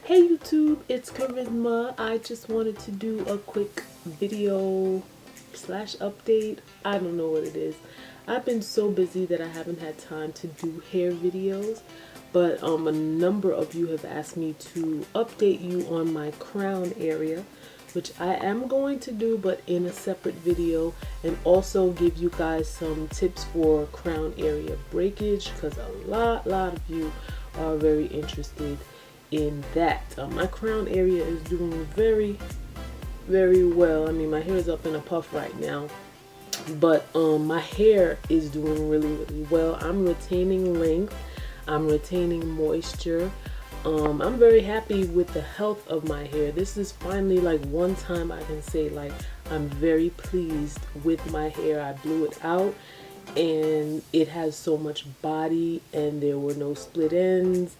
Hey YouTube, it's Kharyzma. I just wanted to do a quick video slash update. I don't know what it is. I've been so busy that I haven't had time to do hair videos, but a number of you have asked me to update you on my crown area, which I am going to do but in a separate video, and also give you guys some tips for crown area breakage because a lot of you are very interested in that. My crown area is doing very well. I mean, my hair is up in a puff right now, but my hair is doing really well. I'm retaining length, I'm retaining moisture. I'm very happy with the health of my hair. This is finally like one time I can say like I'm very pleased with my hair. I blew it out and it has so much body and there were no split ends.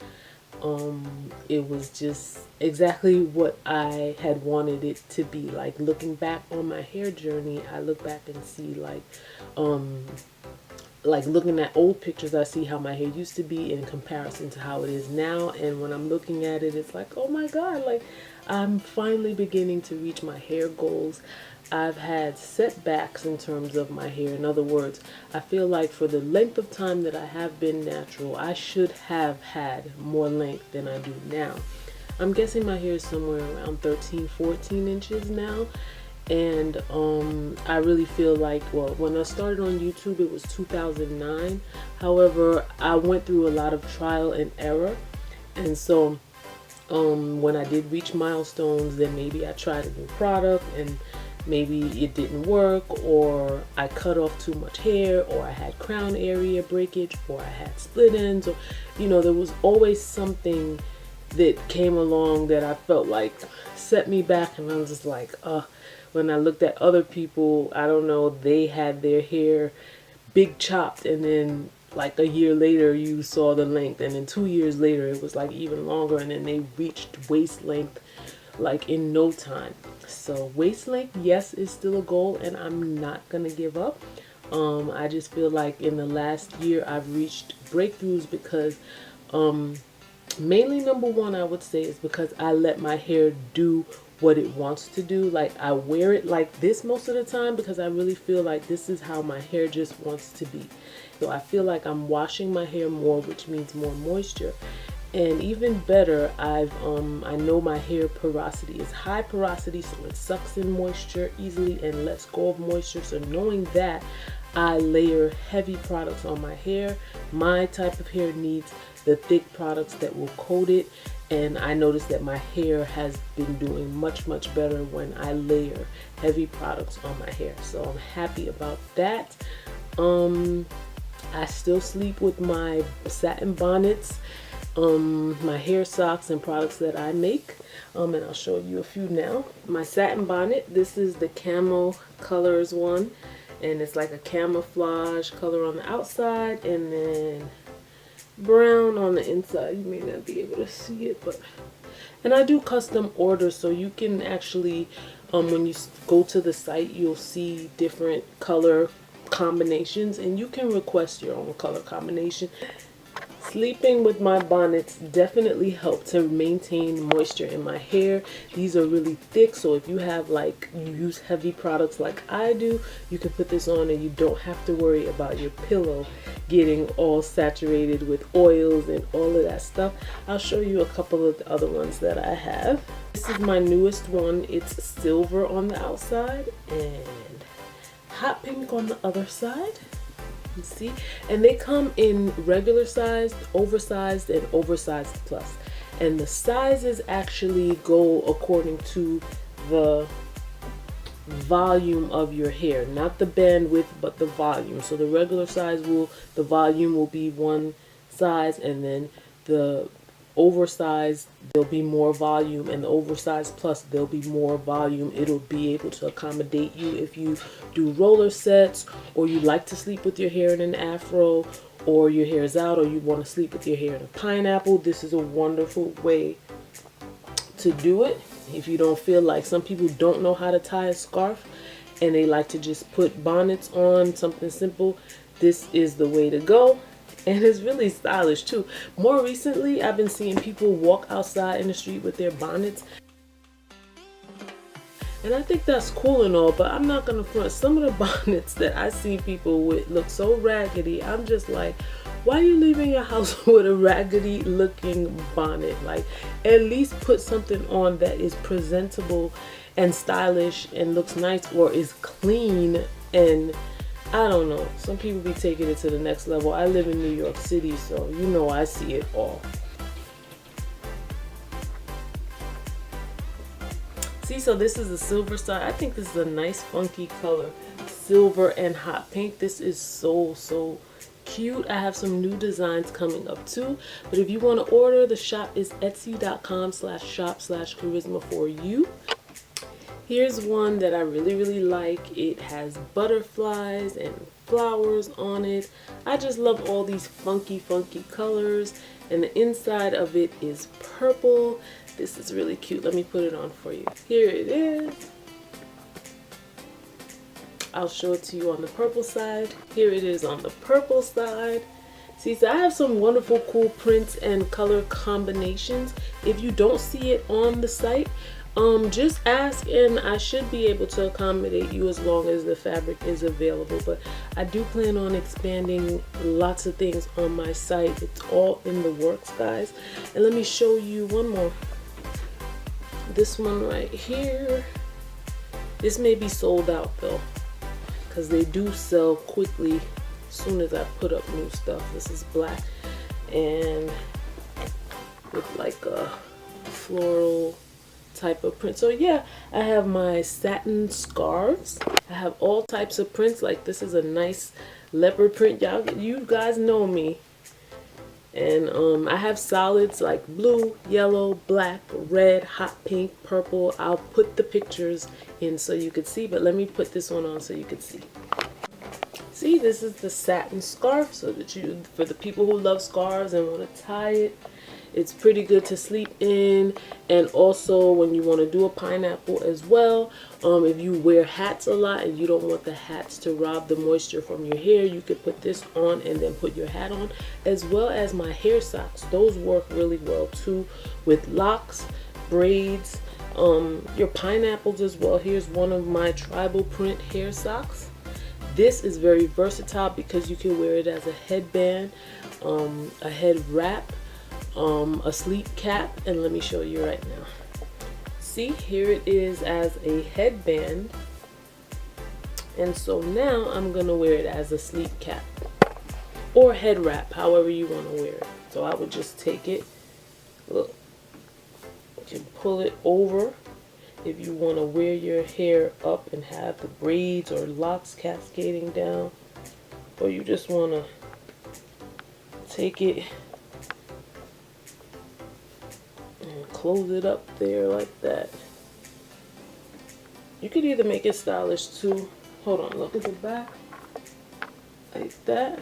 It was just exactly what I had wanted it to be. Like, looking back on my hair journey, I look back and see like looking at old pictures, I see how my hair used to be in comparison to how it is now, and when I'm looking at it, it's like, oh my god, like I'm finally beginning to reach my hair goals. I've had setbacks in terms of my hair. In other words, I feel like for the length of time that I have been natural, I should have had more length than I do now. I'm guessing my hair is somewhere around 13-14 inches now. And I really feel like, well, when I started on YouTube, it was 2009. However, I went through a lot of trial and error. And so when I did reach milestones, then maybe I tried a new product and maybe it didn't work, or I cut off too much hair, or I had crown area breakage, or I had split ends, or, you know, there was always something that came along that I felt like set me back, and I was just like, when I looked at other people, I don't know, they had their hair big chopped, and then like a year later you saw the length, and then 2 years later it was like even longer, and then they reached waist length like in no time. So waist length, yes, is still a goal, and I'm not gonna give up. I just feel like in the last year I've reached breakthroughs because mainly, number one, I would say, is because I let my hair do what it wants to do. Like, I wear it like this most of the time because I really feel like this is how my hair just wants to be. So I feel like I'm washing my hair more, which means more moisture. And even better, I know my hair porosity is high porosity, so it sucks in moisture easily and lets go of moisture. So knowing that, I layer heavy products on my hair. My type of hair needs the thick products that will coat it, and I noticed that my hair has been doing much better when I layer heavy products on my hair. So I'm happy about that. I still sleep with my Satin Bonnets, my Hairsocks and products that I make, and I'll show you a few now. My Satin Bonnet, this is the Camo Colors one, and it's like a camouflage color on the outside and then brown on the inside. You may not be able to see it, but, and I do custom orders, so you can actually, when you go to the site, you'll see different color combinations and you can request your own color combination. Sleeping with my bonnets definitely help to maintain moisture in my hair. These are really thick, so if you have like, you use heavy products like I do, you can put this on and you don't have to worry about your pillow getting all saturated with oils and all of that stuff. I'll show you a couple of the other ones that I have. This is my newest one. It's silver on the outside and hot pink on the other side. See, and they come in regular sized, oversized, and oversized plus, and the sizes actually go according to the volume of your hair, not the bandwidth but the volume. So the regular size the volume will be one size, and then the oversized, there'll be more volume, and the oversized plus, there'll be more volume. It'll be able to accommodate you if you do roller sets, or you like to sleep with your hair in an afro, or your hair is out, or you want to sleep with your hair in a pineapple. This is a wonderful way to do it. If you don't feel like, some people don't know how to tie a scarf and they like to just put bonnets on, something simple, this is the way to go. and it's really stylish too. More recently, I've been seeing people walk outside in the street with their bonnets, and I think that's cool and all, but I'm not gonna front. Some of the bonnets that I see people with look so raggedy. I'm just like, why are you leaving your house with a raggedy looking bonnet? Like, at least put something on that is presentable and stylish and looks nice, or is clean. And I don't know, some people be taking it to the next level. I live in New York City, so you know I see it all. See, so this is the silver side. I think this is a nice funky color, silver and hot pink. This is so cute. I have some new designs coming up too, but if you want to order, the shop is etsy.com/shop/Kharyzma for you. Here's one that I really like. It has butterflies and flowers on it. I just love all these funky colors, and the inside of it is purple. This is really cute. Let me put it on for you. Here it is. I'll show it to you on the purple side. Here it is on the purple side. See, so I have some wonderful cool prints and color combinations. If you don't see it on the site, just ask and I should be able to accommodate you as long as the fabric is available. But I do plan on expanding lots of things on my site. It's all in the works, guys. And let me show you one more. This one right here. This may be sold out though, because they do sell quickly as soon as I put up new stuff. This is black and with like a floral type of print. So yeah, I have my satin scarves. I have all types of prints. Like this is a nice leopard print. You guys know me. And I have solids like blue, yellow, black, red, hot pink, purple. I'll put the pictures in so you could see, but let me put this one on so you could see. See, this is the satin scarf, so that for the people who love scarves and want to tie it, it's pretty good to sleep in. And also when you want to do a pineapple as well, if you wear hats a lot and you don't want the hats to rob the moisture from your hair, you could put this on and then put your hat on, as well as my hair socks. Those work really well too with locks, braids, your pineapples as well. Here's one of my tribal print hair socks. This is very versatile because you can wear it as a headband, a head wrap, a sleep cap, and let me show you right now. See, here it is as a headband, and so now I'm gonna wear it as a sleep cap or head wrap, however you want to wear it. So I would just take it, look, you can pull it over if you want to wear your hair up and have the braids or locks cascading down, or you just want to take it and close it up there like that. You could either make it stylish too. Hold on, look at the back like that.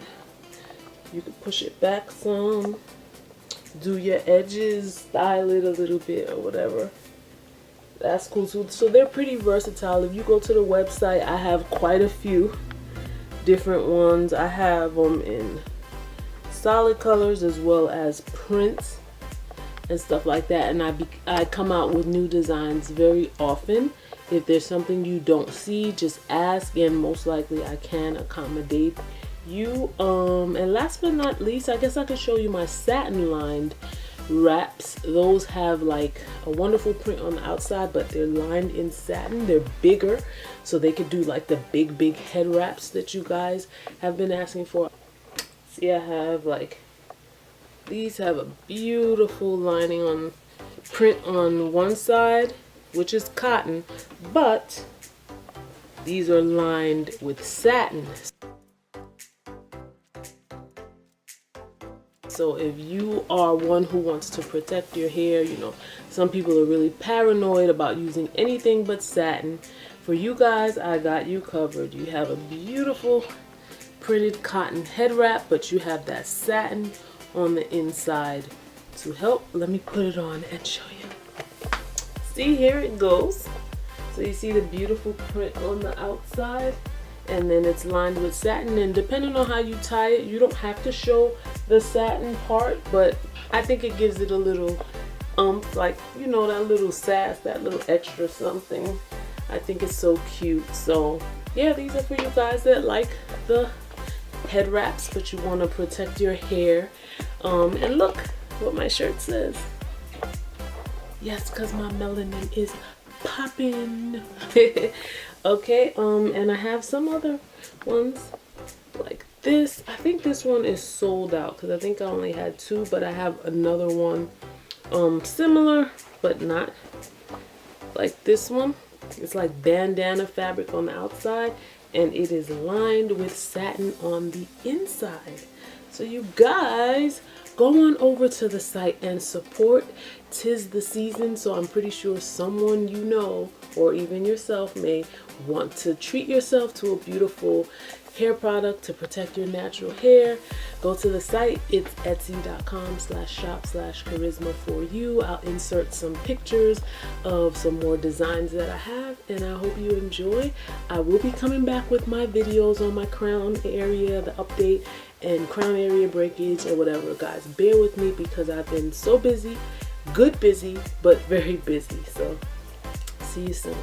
You could push it back some, do your edges, style it a little bit or whatever. That's cool too. So they're pretty versatile. If you go to the website, I have quite a few different ones. I have them in solid colors as well as prints and stuff like that, and I come out with new designs very often. If there's something you don't see, just ask and most likely I can accommodate you. And last but not least, I guess I could show you my satin lined wraps. Those have like a wonderful print on the outside, but they're lined in satin. They're bigger, so they could do like the big head wraps that you guys have been asking for. See, I have like, these have a beautiful lining on print on one side, which is cotton, but these are lined with satin. So if you are one who wants to protect your hair, you know, some people are really paranoid about using anything but satin. For you guys, I got you covered. You have a beautiful printed cotton head wrap, but you have that satin on the inside to help. Let me put it on and show you. See, here it goes. So you see the beautiful print on the outside, and then it's lined with satin, and depending on how you tie it, you don't have to show the satin part, but I think it gives it a little like, you know, that little sass, that little extra something. I think it's so cute. So yeah, these are for you guys that like the head wraps but you want to protect your hair. And look what my shirt says. Yes, because my melanin is popping. Okay, and I have some other ones like this. I think this one is sold out because I think I only had 2, but I have another one similar but not like this one. It's like bandana fabric on the outside, and it is lined with satin on the inside. So you guys, go on over to the site and support. 'Tis the season, so I'm pretty sure someone you know or even yourself may want to treat yourself to a beautiful hair product to protect your natural hair. Go to the site. It's etsy.com/shop/Kharyzma for you. I'll insert some pictures of some more designs that I have, and I hope you enjoy. I will be coming back with my videos on my crown area, the update, and crown area breakage or whatever. Guys, bear with me because I've been so busy, good busy, but very busy. So see you soon.